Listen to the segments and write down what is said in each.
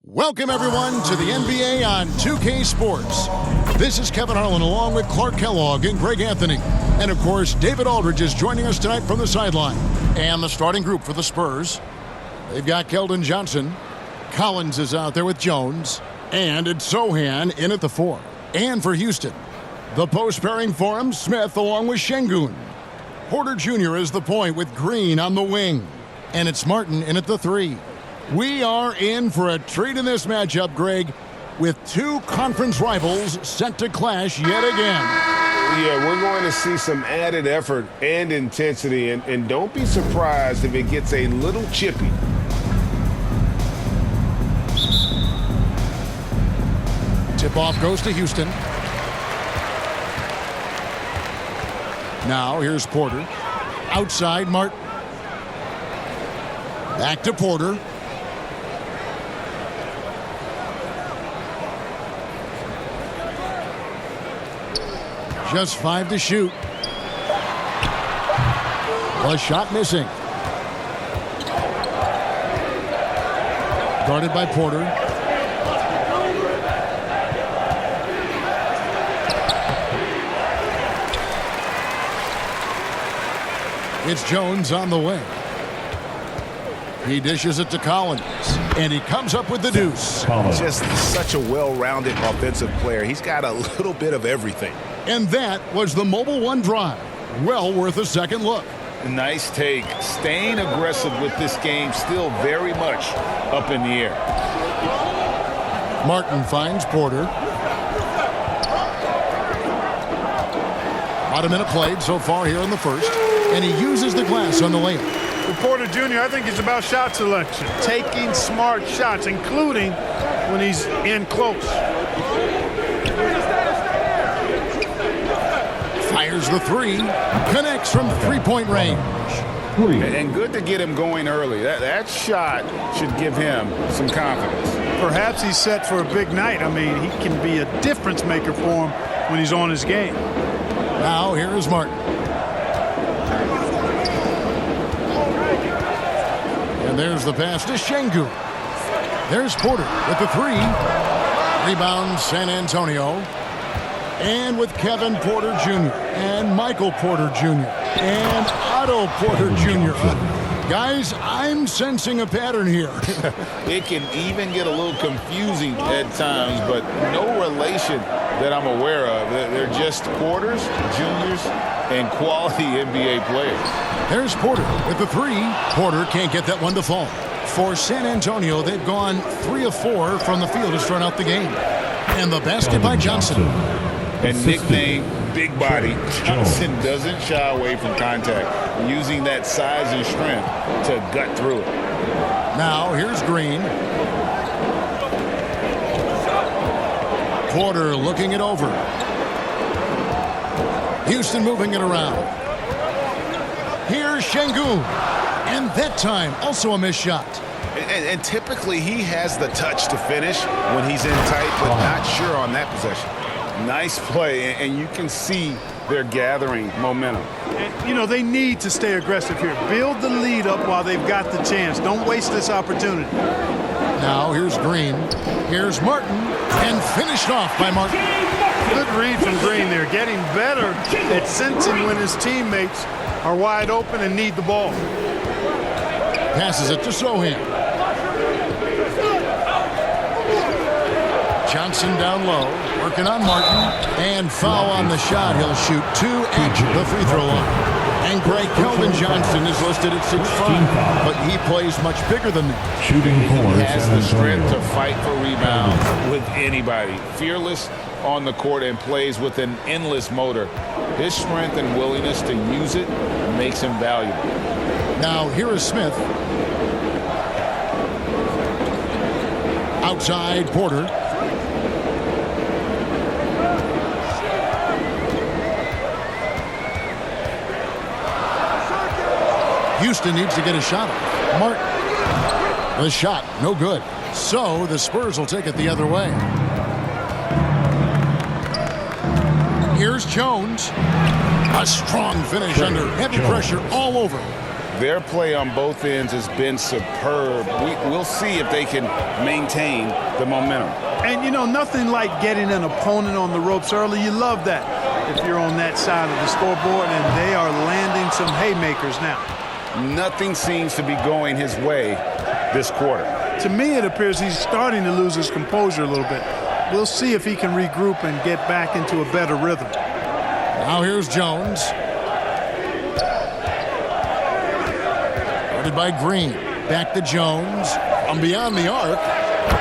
Welcome, everyone, to the NBA on 2K Sports. This is Kevin Harlan along with Clark Kellogg and Greg Anthony. And, of course, David Aldridge is joining us tonight from the sideline. And the starting group for the Spurs. They've got Keldon Johnson. Collins is out there with Jones. And it's Sohan in at the 4. And for Houston, the post pairing for him, Smith along with Şengün. Porter Jr. is the point with Green on the wing. And it's Martin in at the 3. We are in for a treat in this matchup, Greg, with two conference rivals set to clash yet again. Yeah, we're going to see some added effort and intensity, and don't be surprised if it gets a little chippy. Tip-off goes to Houston. Now here's Porter. Outside, Martin. Back to Porter. Just 5 to shoot. A shot missing. Guarded by Porter. It's Jones on the way. He dishes it to Collins, and he comes up with the deuce. Just such a well-rounded offensive player. He's got a little bit of everything. And that was the Mobile One drive. Well worth a second look. Nice take. Staying aggressive with this game, still very much up in the air. Martin finds Porter. About a minute played so far here in the first. And he uses the glass on the layup. For Porter Jr., I think it's about shot selection. Taking smart shots, including when he's in close. Fires the 3. Connects from three-point range. And good to get him going early. That shot should give him some confidence. Perhaps he's set for a big night. I mean, he can be a difference maker for him when he's on his game. Now here is Martin. And there's the pass to Şengün. There's Porter with the 3. Rebound San Antonio. And with Kevin Porter Jr. and Michael Porter Jr. and Otto Porter Jr. Guys, I'm sensing a pattern here. It can even get a little confusing at times, but no relation that I'm aware of. They're just Porters, Juniors, and quality NBA players. There's Porter with the 3. Porter can't get that one to fall. For San Antonio, they've gone 3 of 4 from the field to start out the game. And the basket by Johnson. And nickname Big Body, Johnson doesn't shy away from contact, using that size and strength to gut through it. Now here's Green. Porter looking it over. Houston moving it around. Here's Şengün. And that time, also a missed shot. And typically he has the touch to finish when he's in tight, but not sure on that possession. Nice play, and you can see they're gathering momentum. And, you know, they need to stay aggressive here. Build the lead up while they've got the chance. Don't waste this opportunity. Now here's Green. Here's Martin. And finished off by Martin. Good read from Green there. Getting better at sensing when his teammates are wide open and need the ball. Passes it to Sohan. Johnson down low, working on Martin, and foul on the shot. He'll shoot 2 at the free throw line. And Greg, Keldon Johnson is listed at 6'5", but he plays much bigger than that. Shooting he has the strength to fight for rebounds with anybody. Fearless on the court and plays with an endless motor. His strength and willingness to use it makes him valuable. Now here is Smith. Outside Porter. Houston needs to get a shot off. Martin. The shot, no good. So the Spurs will take it the other way. Here's Jones. A strong finish under heavy pressure all over. Their play on both ends has been superb. We'll see if they can maintain the momentum. And, you know, nothing like getting an opponent on the ropes early. You love that if you're on that side of the scoreboard, and they are landing some haymakers now. Nothing seems to be going his way this quarter. To me, it appears he's starting to lose his composure a little bit. We'll see if he can regroup and get back into a better rhythm. Now here's Jones. Guarded by Green. Back to Jones. From beyond the arc.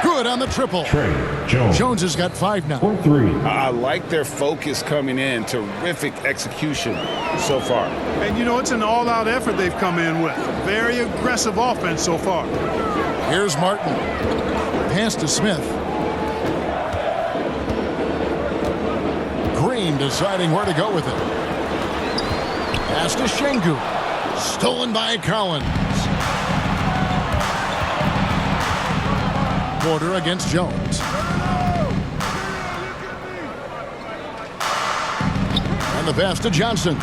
Good on the triple. Jones has got 5 now. 4-3. I like their focus coming in. Terrific execution so far. And, you know, it's an all-out effort they've come in with. Very aggressive offense so far. Here's Martin. Pass to Smith. Green deciding where to go with it. Pass to Şengün. Stolen by Collins. Porter against Jones. And the pass to Johnson.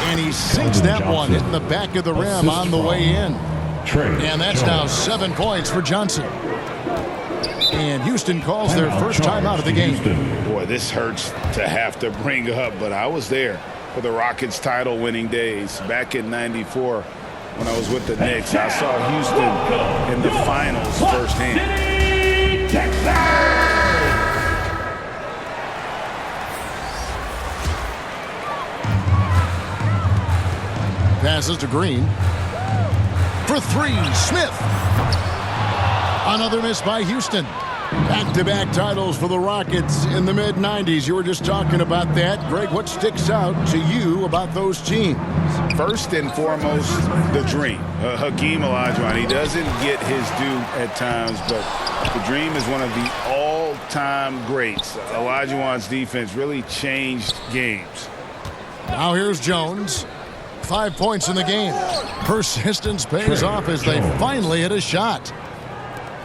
And he sinks that one, hitting the back of the rim on the way in. And that's now 7 points for Johnson. And Houston calls their first timeout of the game. Boy, this hurts to have to bring up, but I was there for the Rockets title-winning days back in '94 when I was with the Knicks. I saw Houston in the finals firsthand. Passes to Green. For 3, Smith. Another miss by Houston. Back-to-back titles for the Rockets in the mid-'90s. You were just talking about that. Greg, what sticks out to you about those teams? First and foremost, the dream. Hakeem Olajuwon, he doesn't get his due at times, but the dream is one of the all-time greats. Olajuwon's defense really changed games. Now here's Jones. 5 points in the game. Persistence pays off as they finally hit a shot.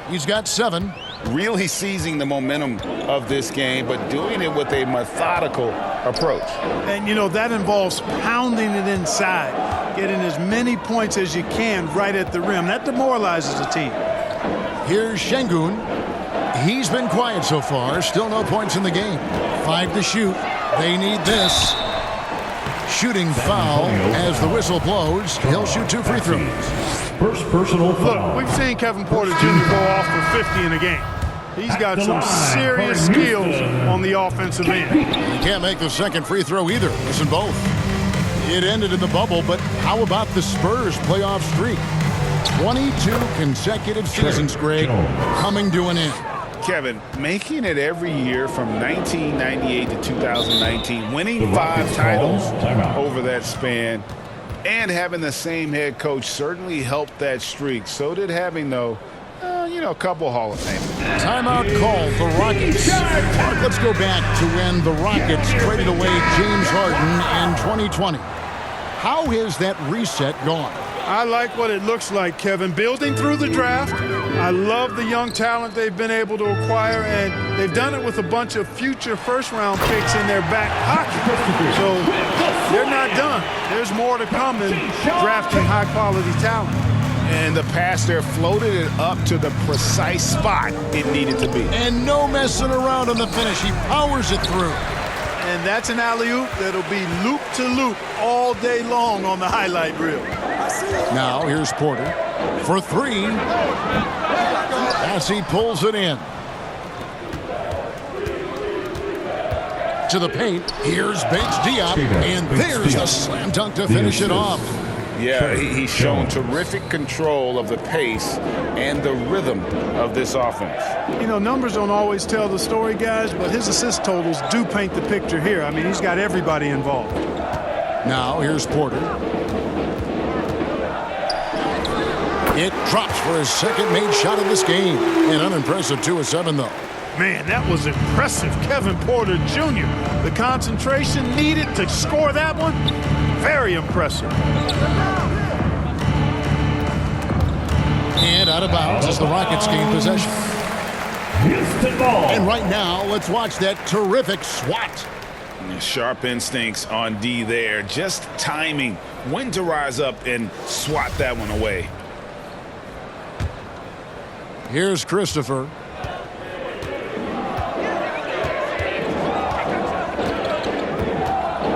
He's got 7. Really seizing the momentum of this game, but doing it with a methodical approach. And, you know, that involves pounding it inside, getting as many points as you can right at the rim. That demoralizes the team. Here's Şengün. He's been quiet so far. Still no points in the game. 5 to shoot. They need this. Shooting foul as the whistle blows. He'll shoot 2 free throws. First personal foul. Look, we've seen Kevin Porter Jr. go off for 50 in a game. He's got some serious skills on the offensive end. He can't make the second free throw either. Listen, both. It ended in the bubble, but how about the Spurs playoff streak? 22 consecutive seasons, Greg, coming to an end. Kevin, making it every year from 1998 to 2019, winning 5 titles over that span, and having the same head coach certainly helped that streak. So did having, though, a couple Hall of Fame. Timeout called the Rockets. Let's go back to when the Rockets traded away James Harden in 2020. How has that reset gone? I like what it looks like, Kevin. Building through the draft. I love the young talent they've been able to acquire, and they've done it with a bunch of future first-round picks in their back pocket. So they're not done. There's more to come in drafting high-quality talent. And the pass there floated it up to the precise spot it needed to be. And no messing around on the finish. He powers it through. And that's an alley-oop that'll be loop-to-loop all day long on the highlight reel. Now here's Porter for 3. As he pulls it in. To the paint. Here's Bates Diop. And there's the slam dunk to finish it off. Yeah, he's shown terrific control of the pace and the rhythm of this offense. You know, numbers don't always tell the story, guys, but his assist totals do paint the picture here. I mean, he's got everybody involved. Now here's Porter. It drops for his second made shot of this game. An unimpressive 2 of 7, though. Man, that was impressive. Kevin Porter Jr. The concentration needed to score that one, very impressive. And out of bounds as the Rockets gain possession. Houston ball. And right now, let's watch that terrific swat. Sharp instincts on D there. Just timing when to rise up and swat that one away. Here's Christopher.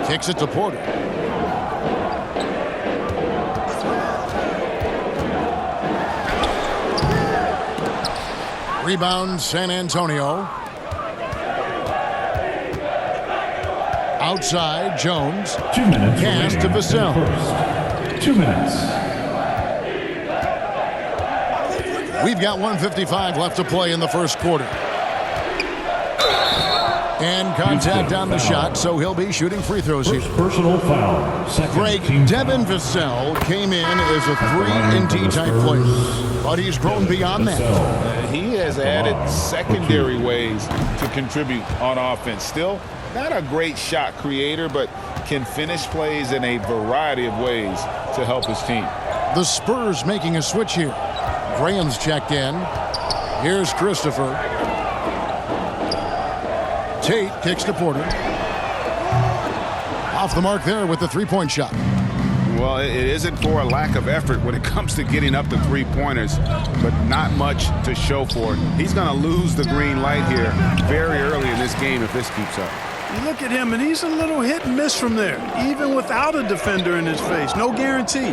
Kicks it to Porter. Rebound, San Antonio. Outside, Jones. 2 minutes. Pass to Vassell. 2 minutes. We've got 1:55 left to play in the first quarter. And contact on the shot, so he'll be shooting free throws here. Personal foul. Second Greg, team Devin Vassell came in as a 3-and-D type player, but he's grown beyond that. He has added secondary ways to contribute on offense. Still not a great shot creator, but can finish plays in a variety of ways to help his team. The Spurs making a switch here. Graham's checked in. Here's Christopher. Tate kicks to Porter. Off the mark there with the three-point shot. Well, it isn't for a lack of effort when it comes to getting up the three-pointers, but not much to show for it. He's going to lose the green light here very early in this game if this keeps up. You look at him, and he's a little hit and miss from there, even without a defender in his face. No guarantee.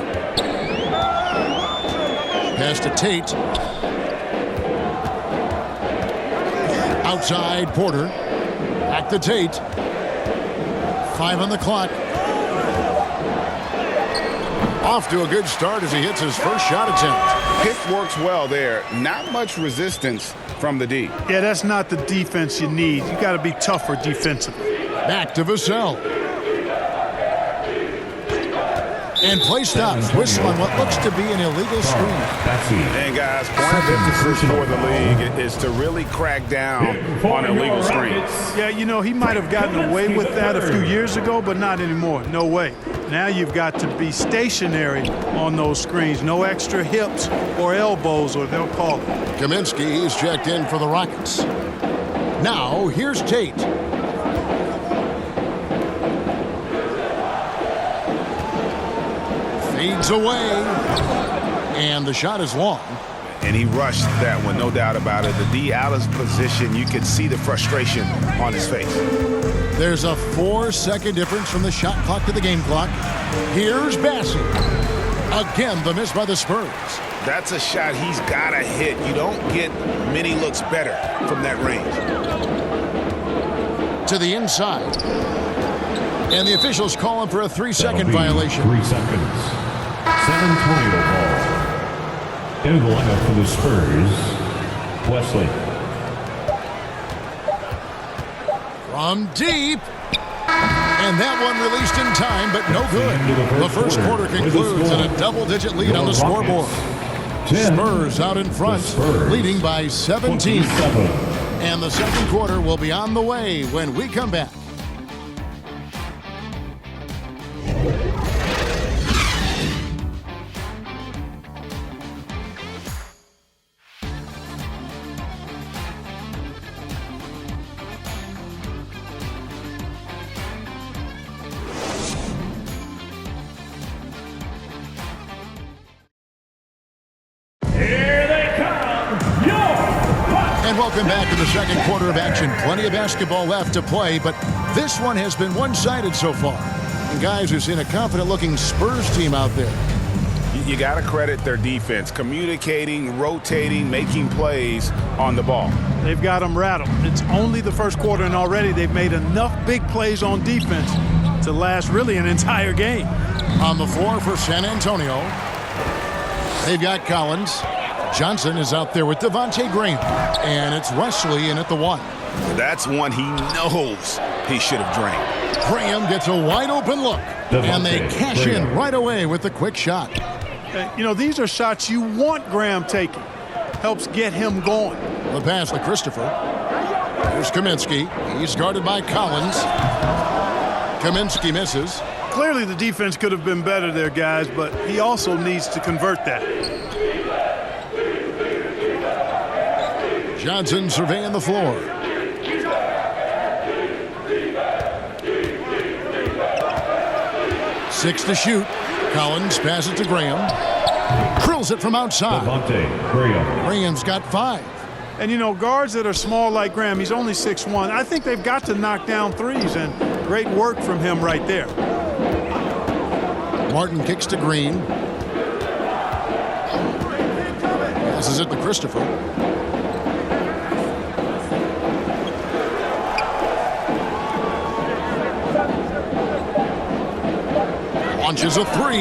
Pass to Tate. Outside, Porter. Back to Tate. 5 on the clock. Off to a good start as he hits his first shot attempt. Pick works well there. Not much resistance from the D. Yeah, that's not the defense you need. You got to be tougher defensively. Back to Vassell. And play stops. Whistle on what looks to be an illegal screen. And guys, point of emphasis for the league is to really crack down on illegal screens. Yeah, you know, he might have gotten away with that a few years ago, but not anymore. No way. Now you've got to be stationary on those screens. No extra hips or elbows, or they'll call it. Kaminsky is checked in for the Rockets. Now, here's Tate. Fades away. And the shot is long. And he rushed that one, no doubt about it. The D out of position, you could see the frustration on his face. There's a 4-second difference from the shot clock to the game clock. Here's Bassett. Again, the miss by the Spurs. That's a shot he's got to hit. You don't get many looks better from that range. To the inside. And the officials call him for a 3-second violation. 3 seconds. San Antonio ball. In the lineup for the Spurs, Wesley. From deep. And that one released in time, but no good. The first quarter concludes in a double-digit lead on the scoreboard. Spurs out in front, leading by 17. And the second quarter will be on the way when we come back. And welcome back to the second quarter of action. Plenty of basketball left to play, but this one has been one-sided so far. And guys, we've seen a confident-looking Spurs team out there. You got to credit their defense, communicating, rotating, making plays on the ball. They've got them rattled. It's only the first quarter, and already they've made enough big plays on defense to last really an entire game. On the floor for San Antonio, they've got Collins. Johnson is out there with Devontae Graham. And it's Wesley in at the 1. That's one he knows he should have drained. Graham gets a wide-open look. And they cash in right away with the quick shot. You know, these are shots you want Graham taking. Helps get him going. The pass to Christopher. Here's Kaminsky. He's guarded by Collins. Kaminsky misses. Clearly the defense could have been better there, guys, but he also needs to convert that. Johnson surveying the floor. 6 to shoot. Collins passes to Graham. Drills it from outside. Graham's got 5. And, you know, guards that are small like Graham, he's only 6'1". I think they've got to knock down threes, and great work from him right there. Martin kicks to Green. Passes it to Christopher. Launches a 3.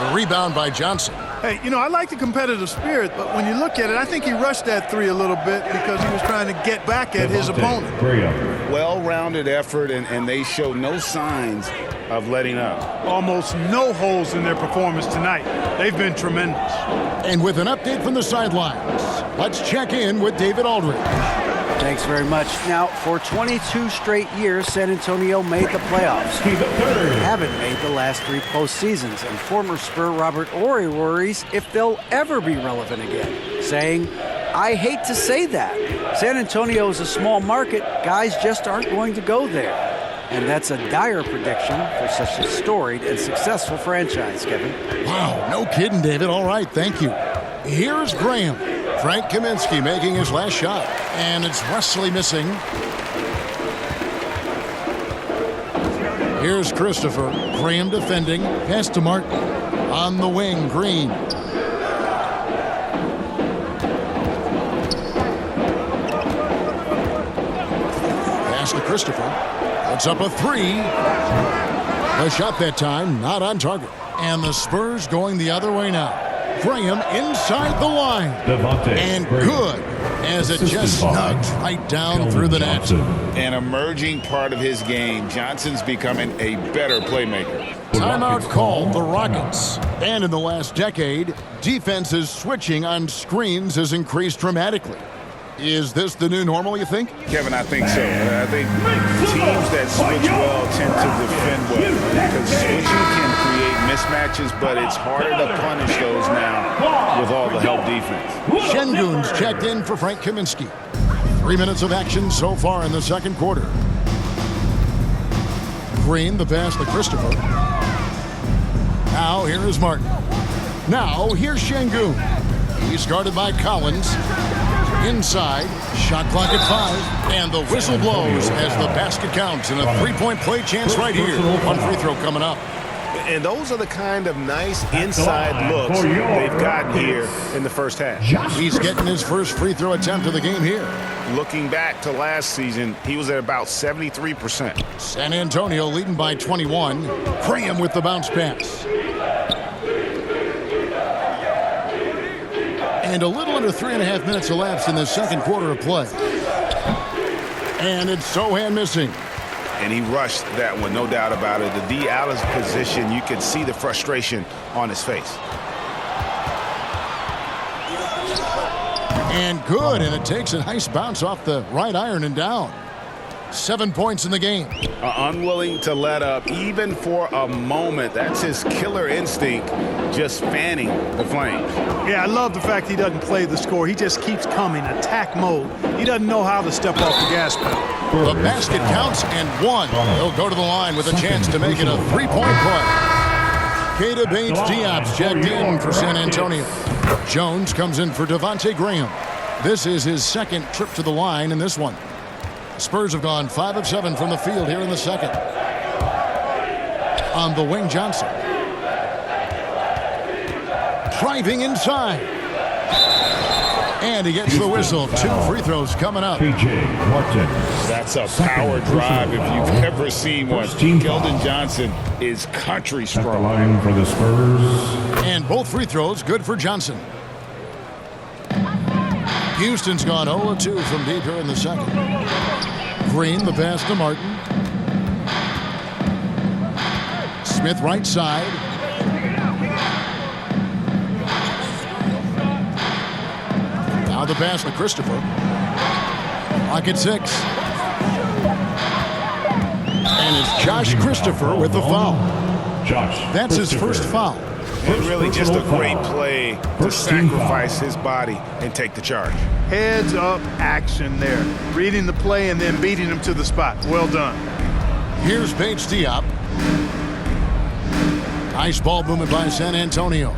The rebound by Johnson. Hey, you know, I like the competitive spirit, but when you look at it, I think he rushed that 3 a little bit because he was trying to get back at his opponent. Well-rounded effort, and they show no signs of letting up. Almost no holes in their performance tonight. They've been tremendous. And with an update from the sidelines, let's check in with David Aldridge. Thanks very much. Now, for 22 straight years, San Antonio made the playoffs. Haven't made the last 3 postseasons, and former Spur Robert Horry worries if they'll ever be relevant again, saying, "I hate to say that. San Antonio is a small market. Guys just aren't going to go there." And that's a dire prediction for such a storied and successful franchise, Kevin. Wow, no kidding, David. All right, thank you. Here's Graham. Frank Kaminsky making his last shot. And it's Wesley missing. Here's Christopher. Graham defending. Pass to Martin. On the wing, Green. Pass to Christopher. Puts up a 3. The shot that time, not on target. And the Spurs going the other way now. Graham inside the line. And good, as it just snugs right down through the net. An emerging part of his game. Johnson's becoming a better playmaker. Timeout called the Rockets. And in the last decade, defenses switching on screens has increased dramatically. Is this the new normal, you think? Kevin, I think so. I think teams that switch well tend to defend well because switching can create mismatches, but it's harder to punish those now with all the help defense. Şengün's checked in for Frank Kaminsky. 3 minutes of action so far in the second quarter. Green, the pass to Christopher. Now here is Martin. Now here's Şengün. He's guarded by Collins. Inside, shot clock at 5, and the whistle blows as the basket counts, and a 3-point play chance right here. One free throw coming up. And those are the kind of nice inside looks they've gotten here in the first half. He's getting his first free throw attempt of the game here. Looking back to last season, he was at about 73%. San Antonio leading by 21. Graham with the bounce pass. And a little under 3.5 minutes elapsed in the second quarter of play. And it's Sohan missing. And he rushed that one, no doubt about it. The D. Alice position, you could see the frustration on his face. And good, and it takes a nice bounce off the right iron and down. 7 points in the game. Unwilling to let up, even for a moment. That's his killer instinct, just fanning the flames. Yeah, I love the fact he doesn't play the score. He just keeps coming, attack mode. He doesn't know how to step off the gas pedal. The basket counts and 1. He'll go to the line with a chance to make it a 3-point play. Keita Bates-Diop's checked in for San Antonio. Jones comes in for Devontae Graham. This is his second trip to the line in this one. Spurs have gone 5 of 7 from the field here in the second. On the wing, Johnson. Driving inside. And he gets the whistle. 2 free throws coming up. That's a power drive if you've ever seen one. Keldon Johnson is country At the strong. line for the Spurs. And both free throws good for Johnson. Houston's gone 0-2 from deep here in the second. Green, the pass to Martin. Smith right side. Now the pass to Christopher. Clock at 6. And it's Josh Christopher with the foul. That's his first foul. And really just a great play to sacrifice his body and take the charge. Heads up action there. Reading the play and then beating him to the spot. Well done. Here's Bates-Diop. Nice ball movement by San Antonio.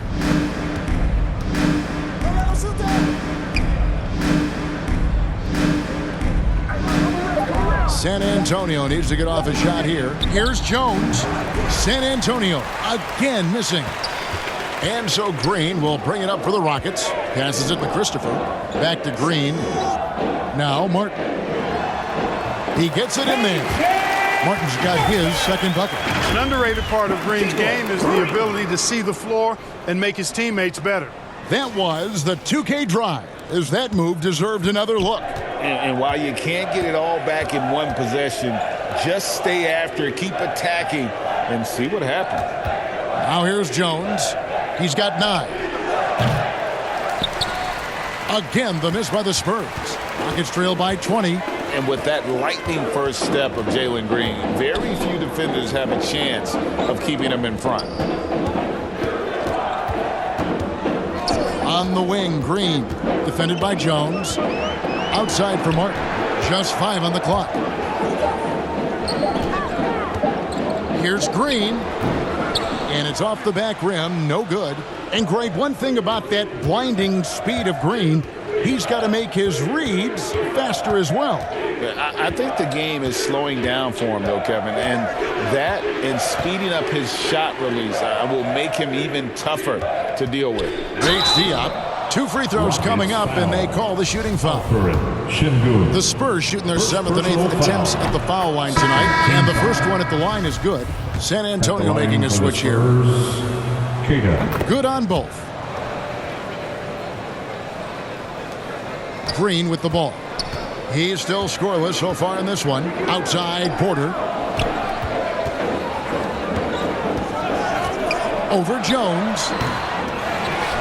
San Antonio needs to get off a shot here. Here's Jones. San Antonio again missing. And so Green will bring it up for the Rockets. Passes it to Christopher. Back to Green. Now Martin. He gets it in there. Martin's got his second bucket. An underrated part of Green's game is the ability to see the floor and make his teammates better. That was the 2K drive, as that move deserved another look. And while you can't get it all back in one possession, just stay after it, keep attacking, and see what happens. Now here's Jones. He's got 9. Again, the miss by the Spurs. Rockets trail by 20. And with that lightning first step of Jalen Green, very few defenders have a chance of keeping him in front. On the wing, Green, defended by Jones. Outside for Martin. Just 5 on the clock. Here's Green. And it's off the back rim. No good. And Greg, one thing about that blinding speed of Green, he's got to make his reads faster as well. I think the game is slowing down for him, though, Kevin. And that and speeding up his shot release will make him even tougher to deal with. Bates Diop. 2 free throws coming up, and they call the shooting foul. The Spurs shooting their 7th and 8th attempts at the foul line tonight, and the first one at the line is good. San Antonio making a switch here. Good on both. Green with the ball. He's still scoreless so far in this one. Outside, Porter. Over Jones.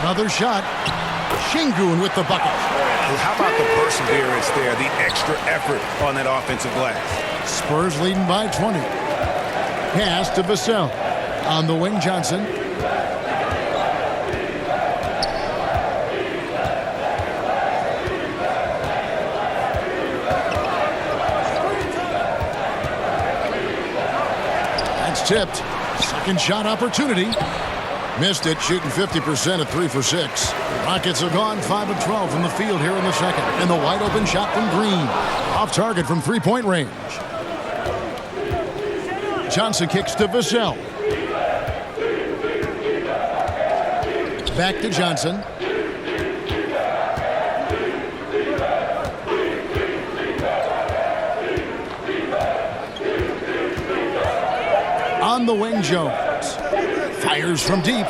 Another shot. Shingun with the bucket. How about the perseverance there, the extra effort on that offensive glass? Spurs leading by 20. Pass to Vassell. On the wing, Johnson. That's tipped. Second shot opportunity. Missed it, shooting 50% at 3 for 6. Rockets have gone 5 of 12 from the field here in the second. And the wide open shot from Green. Off target from 3-point range. Johnson kicks to Vassell. Back to Johnson. On the wing, Jones. Fires from deep.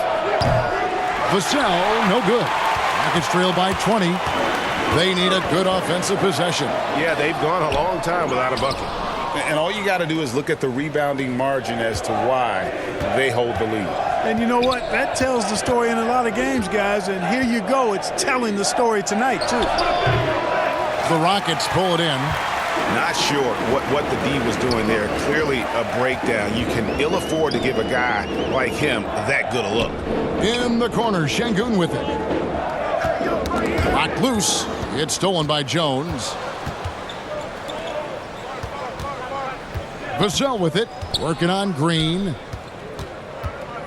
Vassell, no good. Rockets trail by 20. They need a good offensive possession. Yeah, they've gone a long time without a bucket. And all you got to do is look at the rebounding margin as to why they hold the lead. And you know what? That tells the story in a lot of games, guys. And here you go. It's telling the story tonight, too. The Rockets pull it in. Not sure what the D was doing there. Clearly a breakdown. You can ill afford to give a guy like him that good a look. In the corner, Shingun with it. Locked loose. It's stolen by Jones. Vassell with it. Working on Green.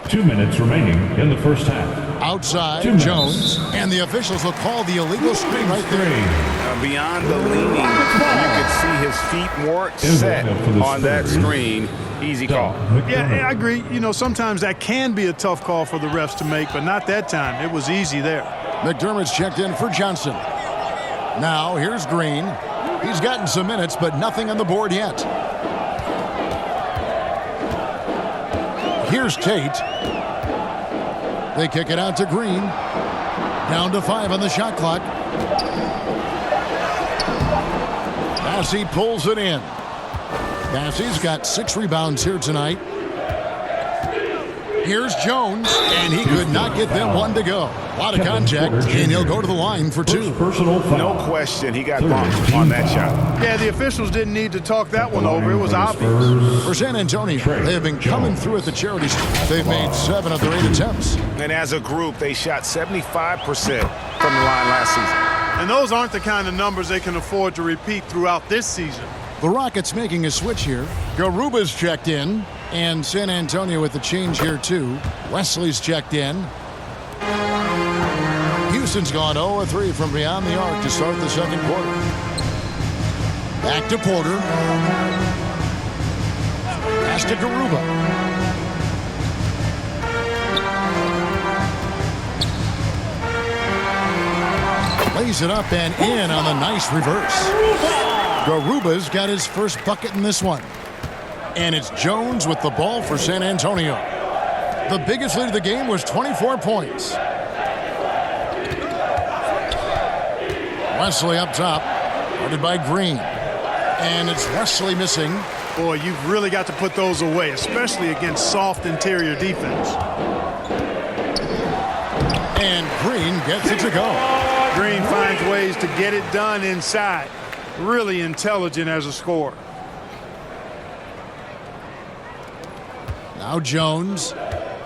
2 minutes remaining in the first half. Outside, Jones. And the officials will call the illegal screen right there. Beyond the leaning, you could see his feet more set on that screen. Easy call. Yeah, I agree. You know, sometimes that can be a tough call for the refs to make, but not that time. It was easy there. McDermott's checked in for Johnson. Now, here's Green. He's gotten some minutes, but nothing on the board yet. Here's Tate. They kick it out to Green. Down to 5 on the shot clock. Massey pulls it in. Massey's got 6 rebounds here tonight. Here's Jones, and he could not get them one to go. A lot of contact, and he'll go to the line for 2. No question, he got bumped on that shot. Yeah, the officials didn't need to talk that one over. It was obvious. For San Antonio, they have been coming through at the charity stripe. They've made 7 of their 8 attempts. And as a group, they shot 75% from the line last season. And those aren't the kind of numbers they can afford to repeat throughout this season. The Rockets making a switch here. Garuba's checked in, And San Antonio with the change here, too. Wesley's checked in. Houston's gone 0-3 from beyond the arc to start the second quarter. Back to Porter. Pass to Garuba. Lays it up and in on the nice reverse. Garuba's got his first bucket in this one. And it's Jones with the ball for San Antonio. The biggest lead of the game was 24 points. Wesley up top, guarded by Green. And it's Wesley missing. Boy, you've really got to put those away, especially against soft interior defense. And Green gets it to go. Green finds ways to get it done inside. Really intelligent as a scorer. Now Jones.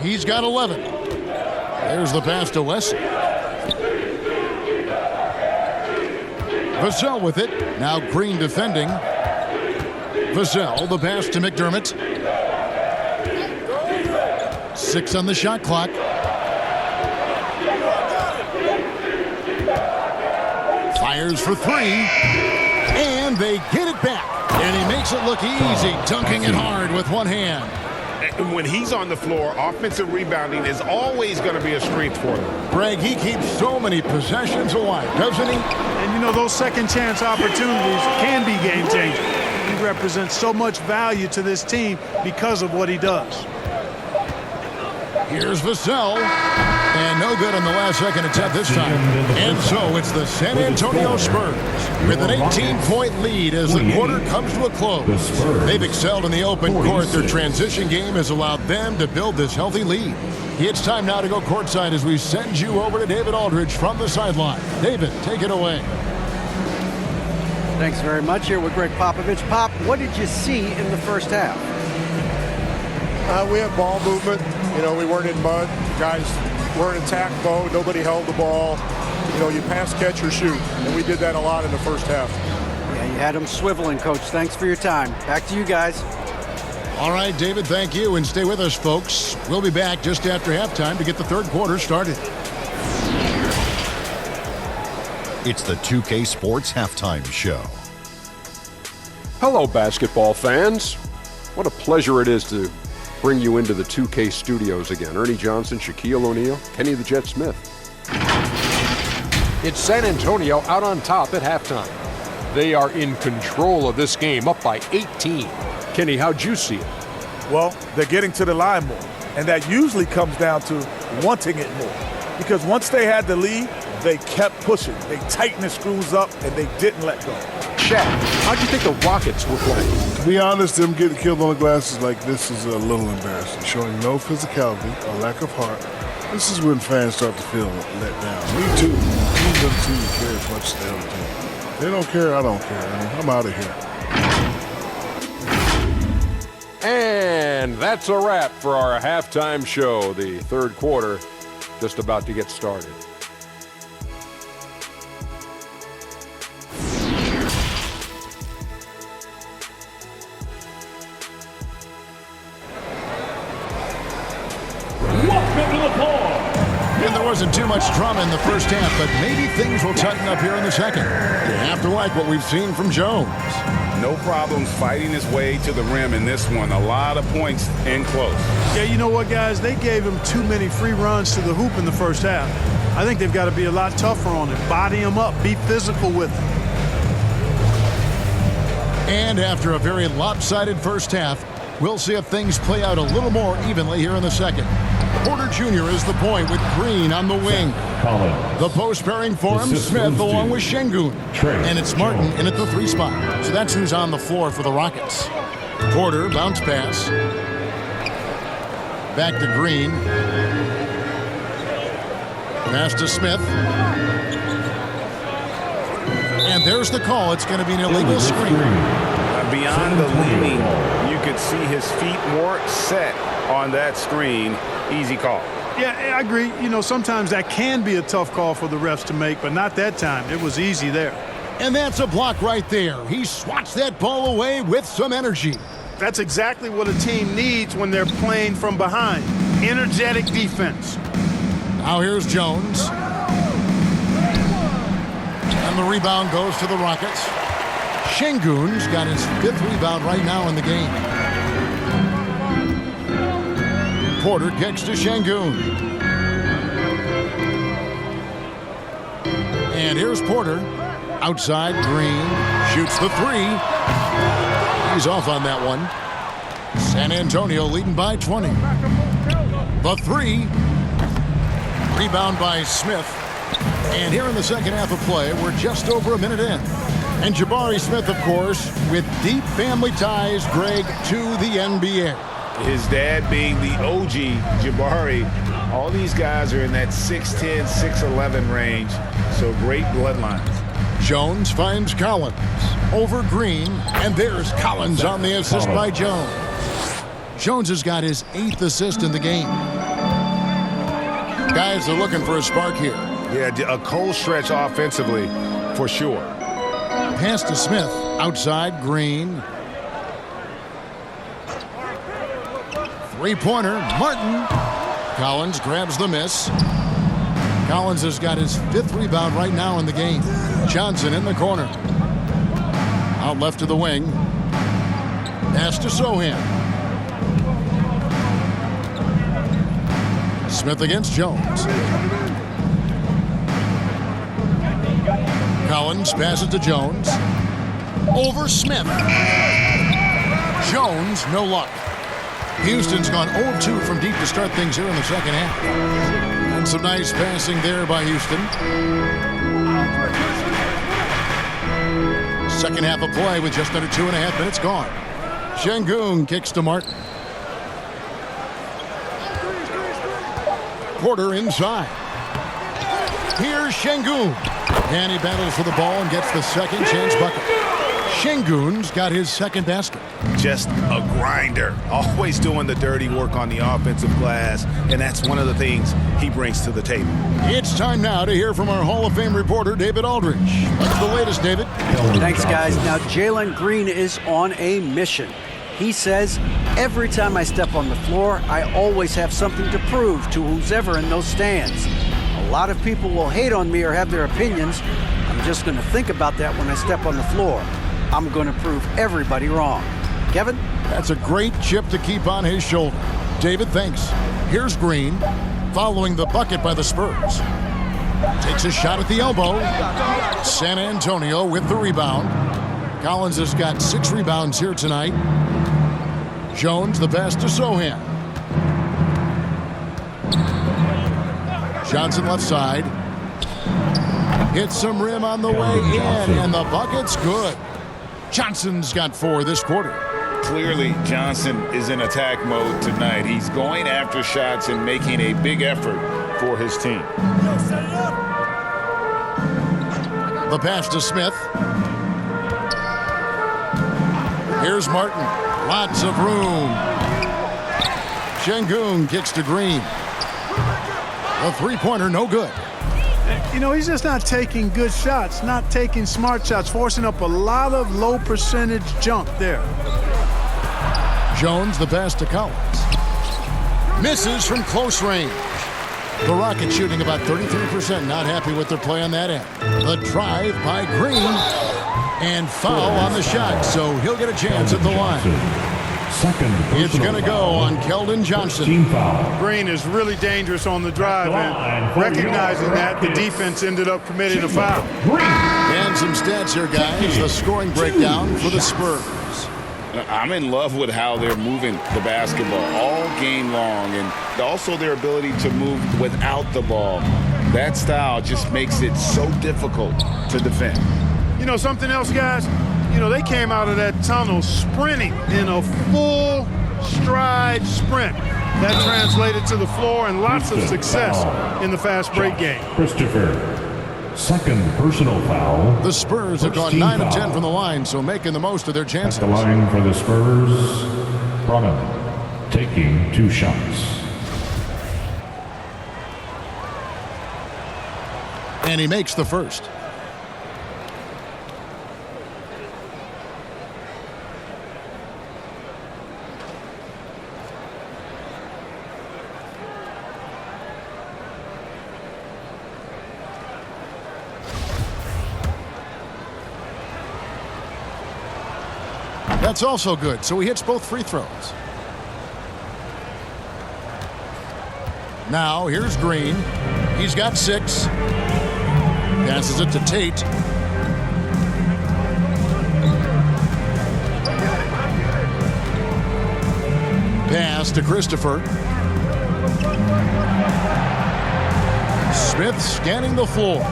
He's got 11. There's the pass to Wesley. Vassell with it. Now Green defending. Vassell, the pass to McDermott. 6 on the shot clock. Fires for 3. And they get it back. And he makes it look easy, dunking it hard with one hand. And when he's on the floor, offensive rebounding is always going to be a strength for him. Greg, he keeps so many possessions alive, doesn't he? And you know, those second chance opportunities can be game changers. He represents so much value to this team because of what he does. Here's Vassell. And no good on the last second attempt this time. And so it's the San Antonio Spurs with an 18-point lead as the quarter comes to a close. They've excelled in the open court. Their transition game has allowed them to build this healthy lead. It's time now to go courtside as we send you over to David Aldridge from the sideline. David, take it away. Thanks very much. Here with Greg Popovich. Pop, what did you see in the first half? We had ball movement. You know, we weren't in mud. Guys weren't attack mode. Nobody held the ball. You know, you pass, catch, or shoot. And we did that a lot in the first half. Yeah, you had them swiveling, Coach. Thanks for your time. Back to you guys. All right, David, thank you. And stay with us, folks. We'll be back just after halftime to get the third quarter started. It's the 2K Sports Halftime Show. Hello, basketball fans. What a pleasure it is to bring you into the 2K studios again. Ernie Johnson, Shaquille O'Neal, Kenny the Jet Smith. It's San Antonio out on top at halftime. They are in control of this game, up by 18. Kenny, how'd you see it? Well, they're getting to the line more, and that usually comes down to wanting it more. Because once they had the lead, they kept pushing. They tightened the screws up, and they didn't let go. Shaq, how'd you think the Rockets were playing? To be honest, them getting killed on the glass is like this is a little embarrassing. Showing no physicality, a lack of heart. This is when fans start to feel let down. Me too. Neither of them teams care as much as the other team. They don't care, I don't care. I'm out of here. And that's a wrap for our halftime show. The third quarter just about to get started. And there wasn't too much drama in the first half, but maybe things will tighten up here in the second. You have to like what we've seen from Jones. No problems fighting his way to the rim in this one. A lot of points in close. Yeah, you know what, guys? They gave him too many free runs to the hoop in the first half. I think they've got to be a lot tougher on him. Body him up. Be physical with him. And after a very lopsided first half, we'll see if things play out a little more evenly here in the second. Porter Jr. is the point with Green on the wing. The post pairing for him, Smith along with Şengün. And it's Martin in at the 3 spot. So that's who's on the floor for the Rockets. Porter, bounce pass. Back to Green. Pass to Smith. And there's the call. It's going to be an illegal screen. Beyond the leaning, you could see his feet more set on that screen. Easy call. Yeah, I agree. You know, sometimes that can be a tough call for the refs to make, but not that time. It was easy there. And that's a block right there. He swats that ball away with some energy. That's exactly what a team needs when they're playing from behind. Energetic defense. Now here's Jones. And the rebound goes to the Rockets. Şengün's got his 5th rebound right now in the game. Porter kicks to Şengün. And here's Porter. Outside, Green shoots the 3. He's off on that one. San Antonio leading by 20. The 3. Rebound by Smith. And here in the second half of play, we're just over a minute in. And Jabari Smith, of course, with deep family ties, Greg, to the NBA. His dad being the OG, Jabari. All these guys are in that 6'10", 6'11" range. So great bloodlines. Jones finds Collins over Green, and there's Collins on the assist by Jones. Jones has got his 8th assist in the game. Guys are looking for a spark here. Yeah, a cold stretch offensively, for sure. Pass to Smith, outside Green. 3-pointer, Martin. Collins grabs the miss. Collins has got his 5th rebound right now in the game. Johnson in the corner. Out left to the wing. Pass to Sohan. Smith against Jones. Collins passes to Jones. Over Smith. Jones, no luck. Houston's gone 0-2 from deep to start things here in the second half. And some nice passing there by Houston. Second half of play with just under 2.5 minutes gone. Şengün kicks to Martin. Porter inside. Here's Şengün. And he battles for the ball and gets the second chance bucket. Şengün's got his 2nd basket. Just a grinder. Always doing the dirty work on the offensive glass. And that's one of the things he brings to the table. It's time now to hear from our Hall of Fame reporter, David Aldridge. What's the latest, David? Thanks, guys. Now, Jalen Green is on a mission. He says, every time I step on the floor, I always have something to prove to who's ever in those stands. A lot of people will hate on me or have their opinions. I'm just going to think about that when I step on the floor. I'm going to prove everybody wrong. Kevin? That's a great chip to keep on his shoulder. David, thanks. Here's Green, following the bucket by the Spurs. Takes a shot at the elbow. San Antonio with the rebound. Collins has got 6 rebounds here tonight. Jones, the pass to Sohan. Johnson left side. Hits some rim on the way in, and the bucket's good. Johnson's got 4 this quarter. Clearly, Johnson is in attack mode tonight. He's going after shots and making a big effort for his team. The pass to Smith. Here's Martin. Lots of room. Şengün kicks to Green. The 3-pointer, no good. You know, he's just not taking good shots, not taking smart shots, forcing up a lot of low percentage jump there. Jones, the pass to Collins. Misses from close range. The Rockets shooting about 33%, not happy with their play on that end. The drive by Green, and foul on the shot, so he'll get a chance at the line. It's going to go on Keldon Johnson. Green is really dangerous on the drive, and recognizing that, the defense ended up committing a foul. And some stats here, guys. The scoring breakdown for the Spurs. I'm in love with how they're moving the basketball all game long, and also their ability to move without the ball. That style just makes it so difficult to defend. You know, something else, guys? You know, they came out of that tunnel sprinting in a full stride sprint. That translated to the floor and lots of success in the fast break game. Christopher, 2nd personal foul. The Spurs have gone 9 of 10 from the line, so making the most of their chances. At the line for the Spurs, Brunham taking 2 shots. And he makes the first. That's also good, so he hits both free throws. Now, here's Green. He's got 6. Passes it to Tate. Pass to Christopher. Smith scanning the floor.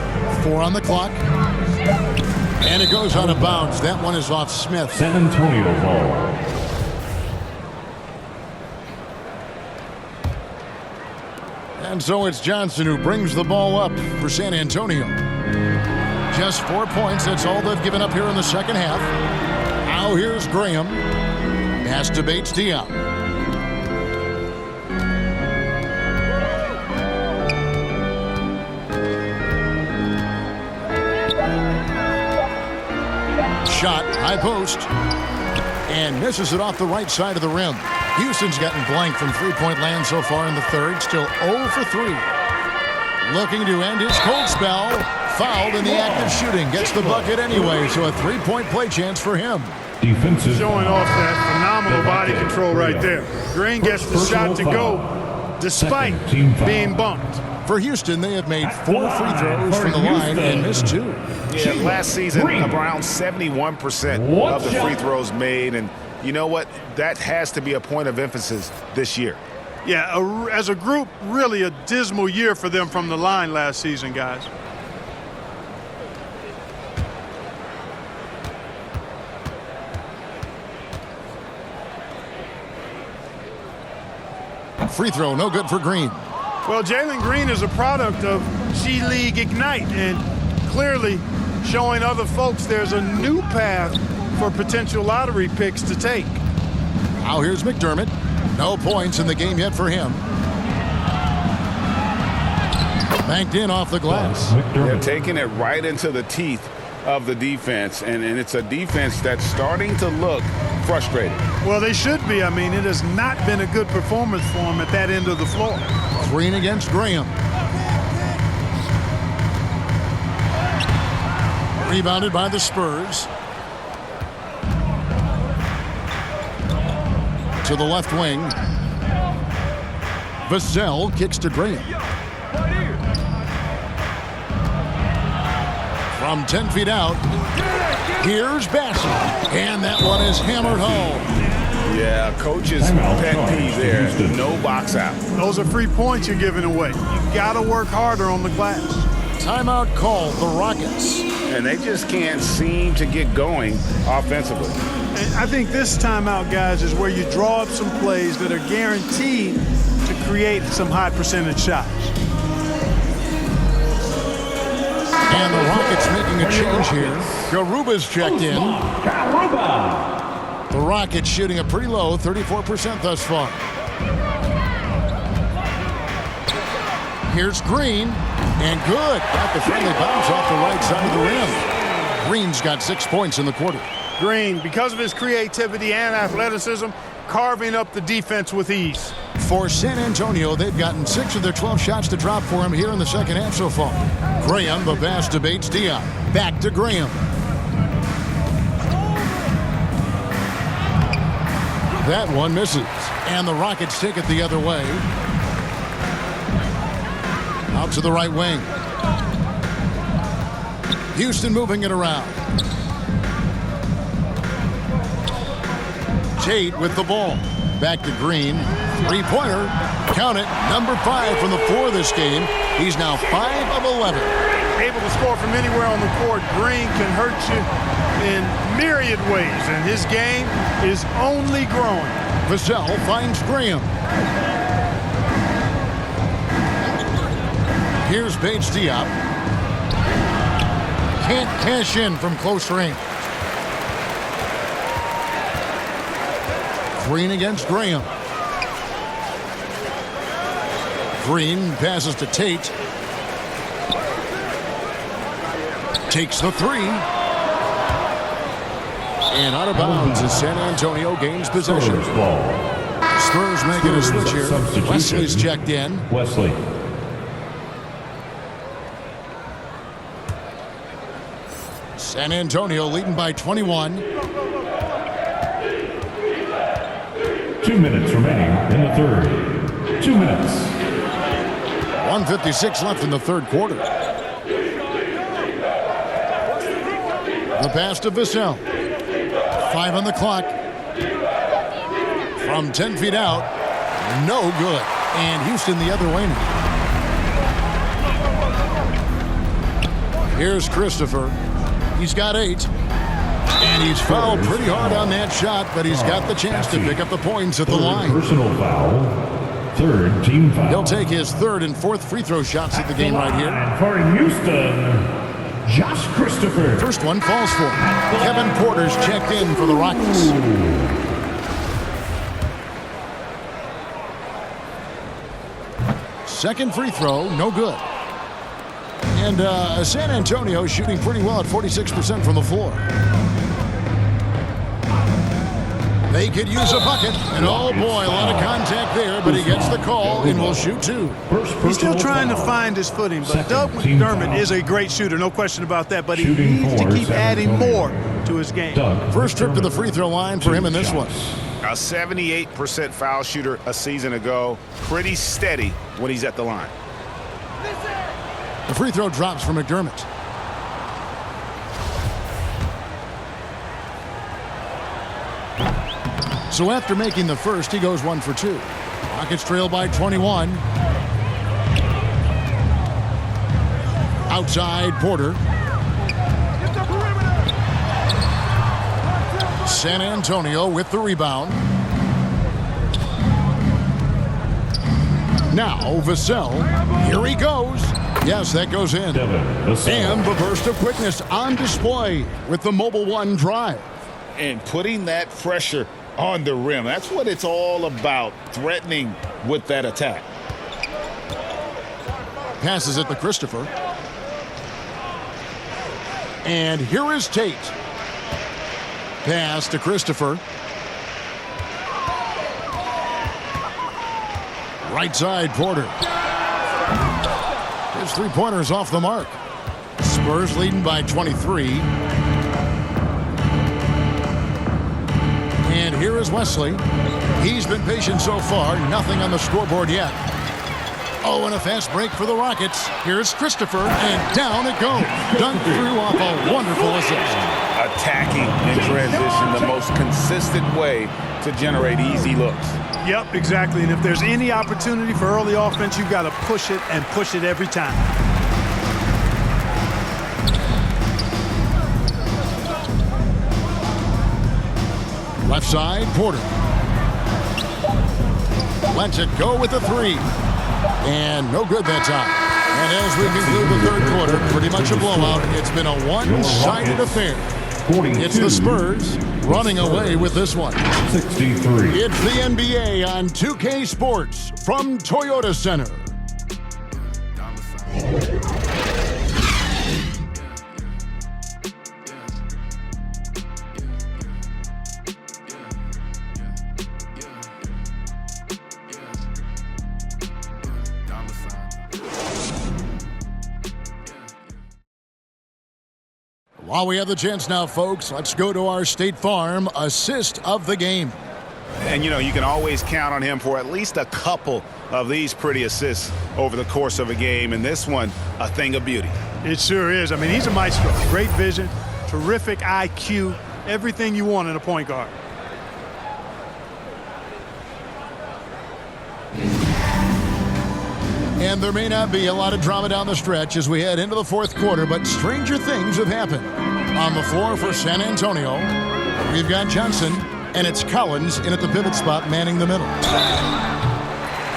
4 on the clock. And it goes out of bounds. That one is off Smith. San Antonio ball. And so it's Johnson who brings the ball up for San Antonio. Just 4 points. That's all they've given up here in the second half. Now here's Graham. Pass to Bates Diop. Shot, high post, and misses it off the right side of the rim. Houston's gotten blank from three-point land so far in the third, still 0 for 3. Looking to end his cold spell, fouled in the act of shooting, gets the bucket anyway, so a three-point play chance for him. Defensive. Showing off that phenomenal body control right there. Green gets the shot to go despite being bumped. For Houston, they have made 4 free throws from the line and missed 2. Yeah, last season, around 71% of the free throws made. And you know what? That has to be a point of emphasis this year. Yeah, as a group, really a dismal year for them from the line last season, guys. Free throw, no good for Green. Well, Jalen Green is a product of G League Ignite, and clearly showing other folks there's a new path for potential lottery picks to take. Now here's McDermott. No points in the game yet for him. Banked in off the glass. They're taking it right into the teeth of the defense, and it's a defense that's starting to look frustrated. Well, they should be. I mean, it has not been a good performance for them at that end of the floor. Green against Graham. Rebounded by the Spurs. To the left wing. Vassell kicks to Graham. From 10 feet out, here's Bassett. And that one is hammered home. Yeah, coach's pet peeve there. No box out. Those are free points you're giving away. You got to work harder on the glass. Timeout called, the Rockets. And they just can't seem to get going offensively. And I think this timeout, guys, is where you draw up some plays that are guaranteed to create some high percentage shots. And the Rockets making a change here. Garuba's checked in. The Rockets shooting a pretty low 34% thus far. Here's Green. And good. Got the friendly bounce off the right side of the rim. Green's got 6 points in the quarter. Green, because of his creativity and athleticism, carving up the defense with ease. For San Antonio, they've gotten 6 of their 12 shots to drop for him here in the second half so far. Graham, the pass to Bates Diop. Back to Graham. That one misses. And the Rockets take it the other way. Out to the right wing. Houston moving it around. Tate with the ball. Back to Green. Three-pointer. Count it. Number 5 from the floor this game. He's now 5 of 11. Able to score from anywhere on the court. Green can hurt you in myriad ways, and his game is only growing. Vassell finds Graham. Here's Bates Diop. Can't cash in from close range. Green against Graham. Green passes to Tate. Takes the 3. And out of bounds as San Antonio gains possession. Spurs making a switch here. Wesley's checked in. Wesley. San Antonio leading by 21. 2 minutes remaining in the third. 2 minutes. 1:56 left in the third quarter. The pass to Vassell. 5 on the clock. From 10 feet out. No good. And Houston the other way now. Here's Christopher. He's got 8. And he's fouled pretty hard on that shot, but he's got the chance to pick up the points at the line. Personal foul. Third team foul. He'll take his third and fourth free throw shots at the game right here. For Houston, Josh Christopher. First one falls for him. Kevin Porter's checked in for the Rockets. Second free throw, no good. And San Antonio shooting pretty well at 46% from the floor. They could use a bucket. And oh boy, a lot of contact there, but he gets the call and will shoot 2. He's still trying to find his footing, but Doug McDermott is a great shooter, no question about that, but he needs to keep adding more to his game. First trip to the free throw line for him in this one. A 78% foul shooter a season ago. Pretty steady when he's at the line. The free throw drops for McDermott. So after making the first, he goes 1 for 2. Rockets trail by 21. Outside, Porter. San Antonio with the rebound. Now Vassell. Here he goes. Yes, that goes in. And the burst of quickness on display with the Mobile One drive. And putting that pressure on the rim. That's what it's all about, threatening with that attack. Passes it to Christopher. And here is Tate. Pass to Christopher. Right side, Porter. His three-pointer is off the mark. Spurs leading by 23. And here is Wesley. He's been patient so far. Nothing on the scoreboard yet. Oh, and a fast break for the Rockets. Here's Christopher, and down it goes. Dunked through off a wonderful assist. Attacking in transition, the most consistent way to generate easy looks. Yep, exactly. And if there's any opportunity for early offense, you've got to push it and push it every time. Left side, Porter. Lets it go with the 3. And no good that time. And as we conclude the third quarter, pretty much a blowout. It's been a one-sided affair. It's the Spurs running away with this one. 63. It's the NBA on 2K Sports from Toyota Center. While we have the chance now, folks, let's go to our State Farm assist of the game. And, you know, you can always count on him for at least a couple of these pretty assists over the course of a game. And this one, a thing of beauty. It sure is. I mean, he's a maestro. Great vision, terrific IQ, everything you want in a point guard. And there may not be a lot of drama down the stretch as we head into the fourth quarter, but stranger things have happened. On the floor for San Antonio, we've got Johnson, and it's Collins in at the pivot spot manning the middle.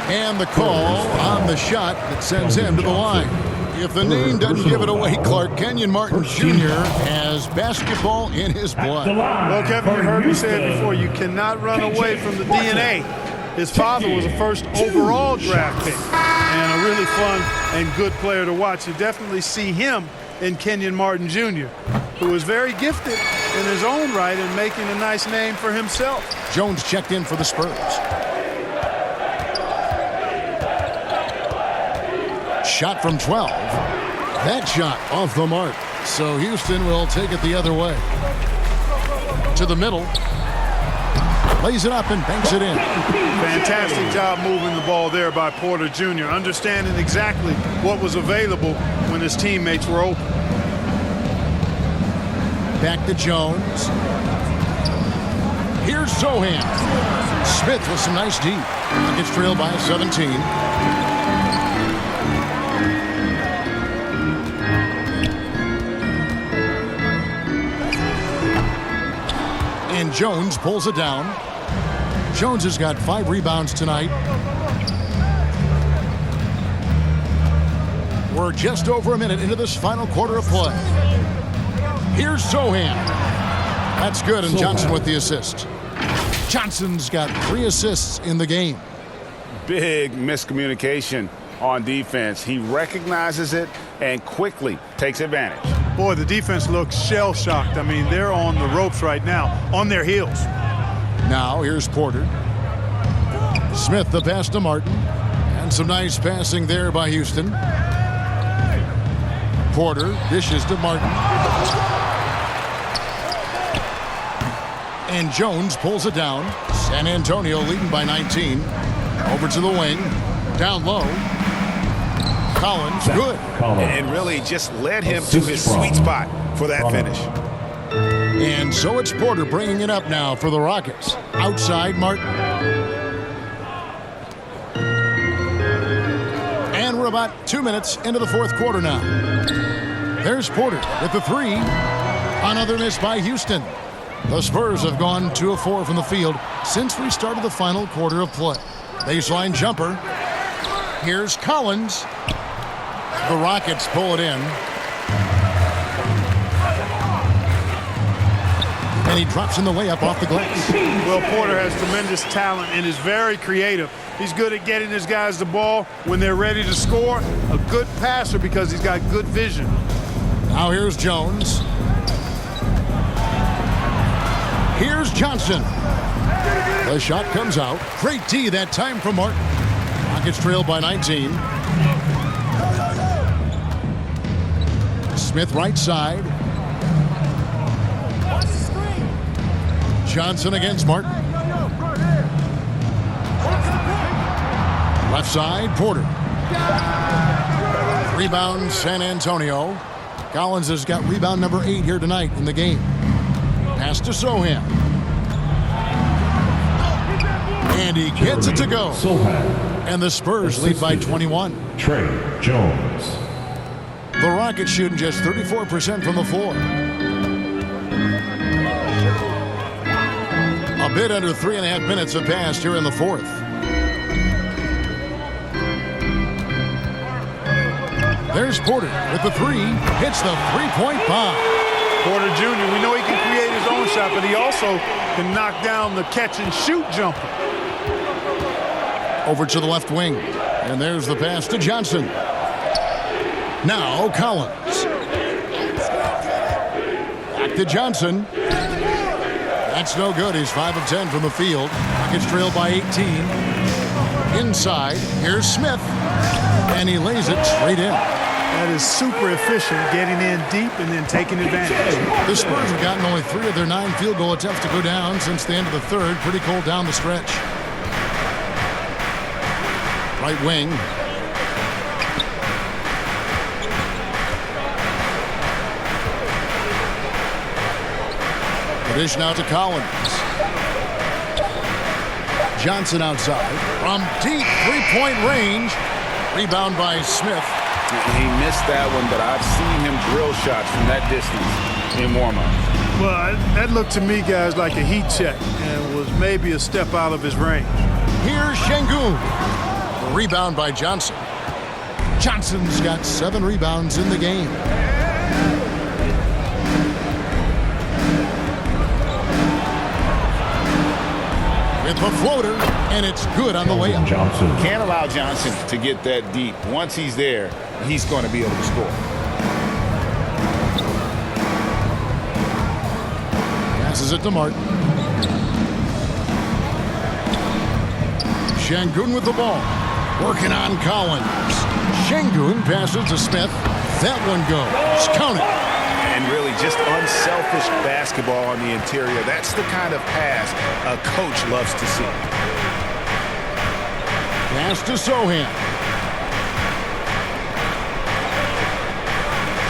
And the call on the shot that sends him to the line. If the name doesn't give it away, Clark, Kenyon Martin Jr. has basketball in his blood. Well, Kevin, you heard me say it before. You cannot run away from the DNA. His father was a first overall draft pick and a really fun and good player to watch. You definitely see him in Kenyon Martin Jr., who is very gifted in his own right and making a nice name for himself. Jones checked in for the Spurs. Shot from 12. That shot off the mark. So Houston will take it the other way. To the middle. Lays it up and banks it in. Fantastic job moving the ball there by Porter Jr., understanding exactly what was available when his teammates were open. Back to Jones. Here's Sohan. Smith with some nice deep. Rockets trail by 17. And Jones pulls it down. Jones has got 5 rebounds tonight. We're just over a minute into this final quarter of play. Here's Sohan. That's good, and Johnson with the assist. Johnson's got 3 assists in the game. Big miscommunication on defense. He recognizes it and quickly takes advantage. Boy, the defense looks shell-shocked. I mean, they're on the ropes right now, on their heels. Now, here's Porter. Smith the pass to Martin. And some nice passing there by Houston. Porter dishes to Martin. And Jones pulls it down. San Antonio leading by 19. Over to the wing. Down low. Collins, good. And really just led him to his sweet spot for that finish. And so it's Porter bringing it up now for the Rockets. Outside Martin. And we're about 2 minutes into the fourth quarter now. There's Porter with the 3. Another miss by Houston. The Spurs have gone 2 of 4 from the field since we started the final quarter of play. Baseline jumper. Here's Collins. The Rockets pull it in. And he drops in the layup off the glass. Well, Porter has tremendous talent and is very creative. He's good at getting his guys the ball when they're ready to score. A good passer because he's got good vision. Now here's Jones. Here's Johnson. The shot comes out. Great D that time from Martin. Rockets trail by 19. Smith right side. Johnson against Martin. Left side, Porter. Rebound, San Antonio. Collins has got rebound number 8 here tonight in the game. Pass to Sohan. And he gets it to go. And the Spurs lead by 21. Trey Jones. The Rockets shooting just 34% from the floor. A bit under 3.5 minutes have passed here in the fourth. There's Porter with the 3. Hits the three-point bomb. Porter Jr., we know he can create his own shot, but he also can knock down the catch-and-shoot jumper. Over to the left wing. And there's the pass to Johnson. Now Collins. Back to Johnson. That's no good. He's 5 of 10 from the field. Rockets trail by 18. Inside, here's Smith. And he lays it straight in. That is super efficient, getting in deep and then taking advantage. The Spurs have gotten only 3 of their 9 field goal attempts to go down since the end of the third. Pretty cold down the stretch. Right wing. The dish now to Collins. Johnson outside. From deep three-point range. Rebound by Smith. He missed that one, but I've seen him drill shots from that distance in warm-up. Well, that looked to me, guys, like a heat check and was maybe a step out of his range. Here's Şengün. The rebound by Johnson. Johnson's got 7 rebounds in the game. With the floater, and it's good on the layup. Johnson. Can't allow Johnson to get that deep. Once he's there, he's going to be able to score. Passes it to Martin. Şengün with the ball. Working on Collins. Şengün passes to Smith. That one goes. Count it. and really just unselfish basketball on the interior. That's the kind of pass a coach loves to see. Pass to Sohan.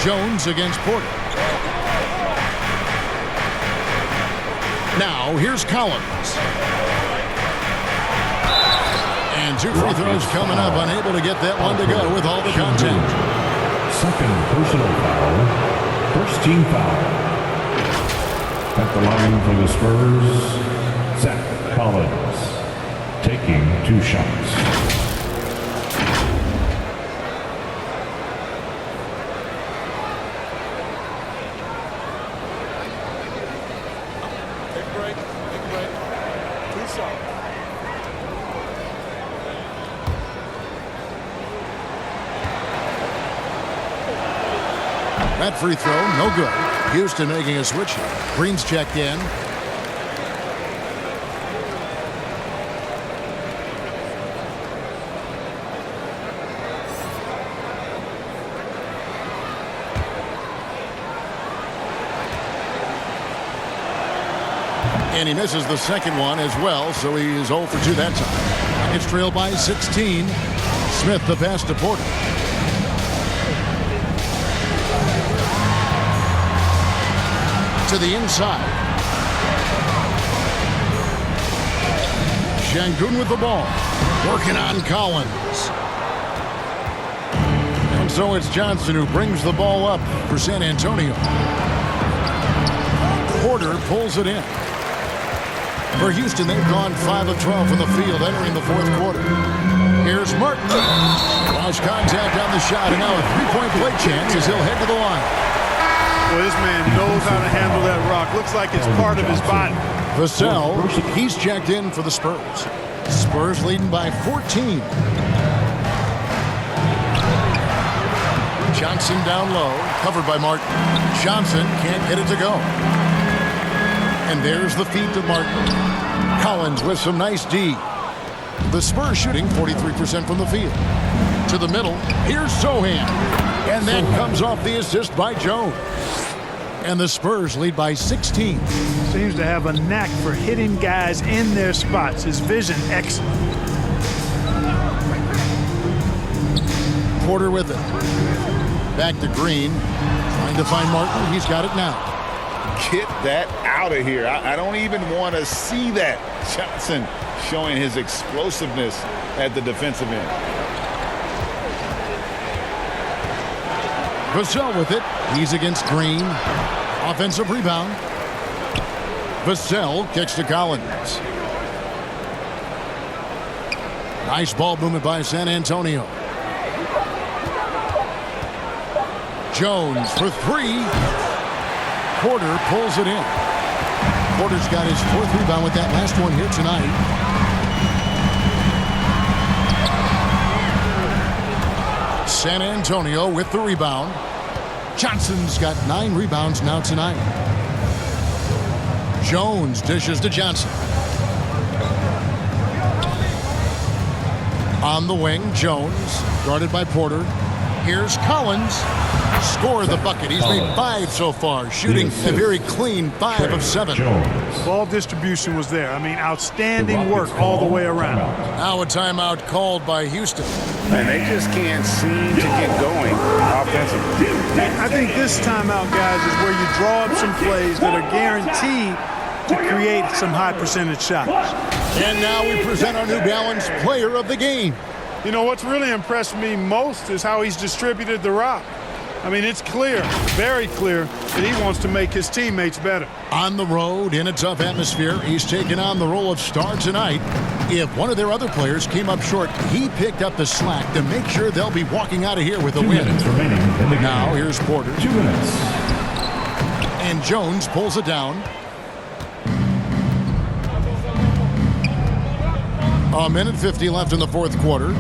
Jones against Porter. Now here's Collins. And 2 free throws coming up, unable to get that one to go with all the contact. Second personal foul. First team foul. At the line for the Spurs, Zach Collins, taking 2 shots. That free throw, no good. Houston making a switch here. Green's checked in. And he misses the second one as well, so he is 0 for 2 that time. It's trailed by 16. Smith the pass to Porter. To the inside. Şengün with the ball. Working on Collins. And so it's Johnson who brings the ball up for San Antonio. Porter pulls it in. For Houston, they've gone 5 of 12 from the field entering the fourth quarter. Here's Martin. Lost contact on the shot, and now a three-point play chance as he'll head to the line. Well, this man knows how to handle that rock. Looks like it's part of his body. Vassell, he's checked in for the Spurs. Spurs leading by 14. Johnson down low, covered by Martin. Johnson can't get it to go. And there's the feed to Martin. Collins with some nice D. The Spurs shooting 43% from the field. To the middle, here's Sohan. And that comes off the assist by Jones. And the Spurs lead by 16. Seems to have a knack for hitting guys in their spots. His vision excellent. Porter with it. Back to Green. Trying to find Martin. He's got it now. Get that out of here. I don't even want to see that. Johnson showing his explosiveness at the defensive end. Vassell with it. He's against Green. Offensive rebound. Vassell kicks to Collins. Nice ball movement by San Antonio. Jones for 3. Porter pulls it in. Porter's got his 4th rebound with that last one here tonight. San Antonio with the rebound. Johnson's got 9 rebounds now tonight. Jones dishes to Johnson. On the wing, Jones, guarded by Porter. Here's Collins. Score the bucket. He's made 5 so far, shooting a very clean 5 of 7. Ball distribution was there. I mean, outstanding work all the way around. Now a timeout called by Houston. And they just can't seem to get going offensively. I think this timeout, guys, is where you draw up some plays that are guaranteed to create some high percentage shots. And now we present our New Balance player of the game. You know, what's really impressed me most is how he's distributed the rock. I mean, it's clear, very clear, that he wants to make his teammates better. On the road, in a tough atmosphere, he's taken on the role of star tonight. If one of their other players came up short, he picked up the slack to make sure they'll be walking out of here with a 2 win. minutes remaining in the game. Now, here's Porter. 2 minutes. And Jones pulls it down. A minute 50 left in the fourth quarter.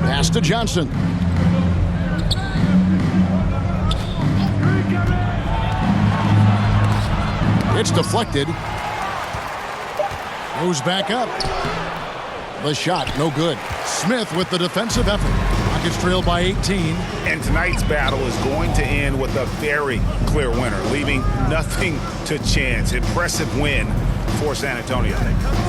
Pass to Johnson. It's deflected. Moves back up. The shot, no good. Smith with the defensive effort. Rockets trail by 18. And tonight's battle is going to end with a very clear winner, leaving nothing to chance. Impressive win for San Antonio.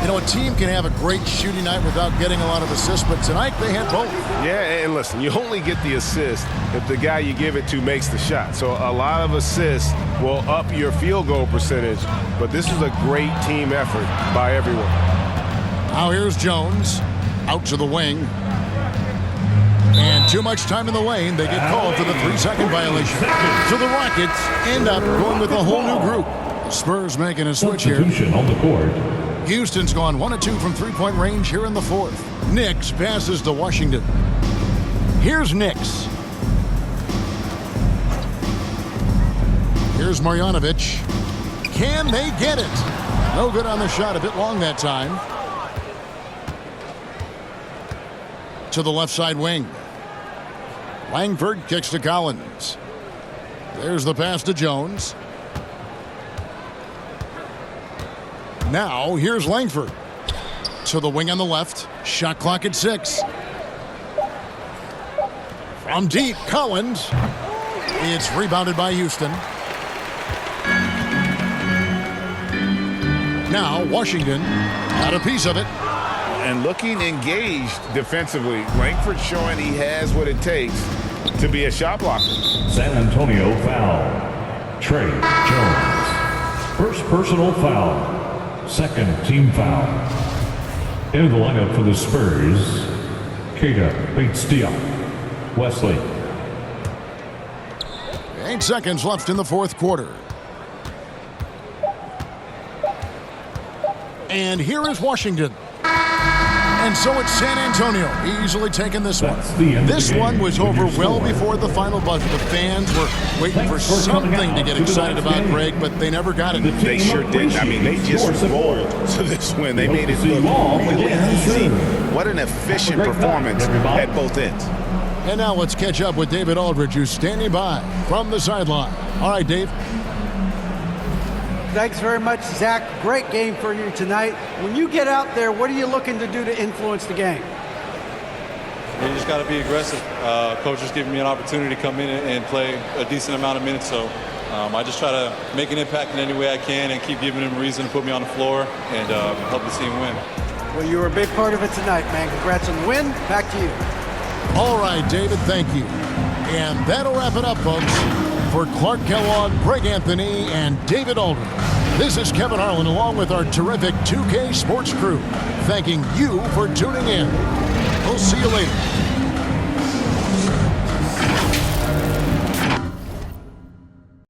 You know, a team can have a great shooting night without getting a lot of assists, but tonight they had both. Yeah, and listen, you only get the assist if the guy you give it to makes the shot. So a lot of assists will up your field goal percentage, but this is a great team effort by everyone. Now here's Jones out to the wing. And too much time in the lane. They get called for the 3-second violation. So the Rockets end up going with a whole new group. The Spurs making a switch here. On the court. Houston's gone 1 of 2 from three-point range here in the fourth. Knicks passes to Washington. Here's Knicks. Here's Marjanovic. Can they get it? No good on the shot. A bit long that time. To the left side wing. Langford kicks to Collins. There's the pass to Jones. Now here's Langford. To the wing on the left. Shot clock at 6. From deep, Collins. It's rebounded by Houston. Now Washington got a piece of it. And looking engaged defensively. Langford showing he has what it takes to be a shot blocker. San Antonio foul. Trey Jones. First personal foul. Second team foul. In the lineup for the Spurs, Keita Bates-Diop. Wesley. 8 seconds left in the fourth quarter. And here is Washington. And so it's San Antonio easily taking this one. This one was over well before the final buzzer. The fans were waiting for something to get excited about, Greg, but they never got it. They sure didn't. I mean, they just rolled to this win. They made it look really easy. What an efficient performance at both ends. And now let's catch up with David Aldridge, who's standing by from the sideline. All right, Dave. Thanks very much, Zach. Great game for you tonight. When you get out there, what are you looking to do to influence the game? You just got to be aggressive. Coach is giving me an opportunity to come in and play a decent amount of minutes, so I just try to make an impact in any way I can and keep giving them a reason to put me on the floor and help the team win. Well, you were a big part of it tonight, man. Congrats on the win. Back to you. All right, David, thank you. And that'll wrap it up, folks. For Clark Kellogg, Greg Anthony, and David Aldridge, this is Kevin Harlan along with our terrific 2K Sports crew, thanking you for tuning in. We'll see you later.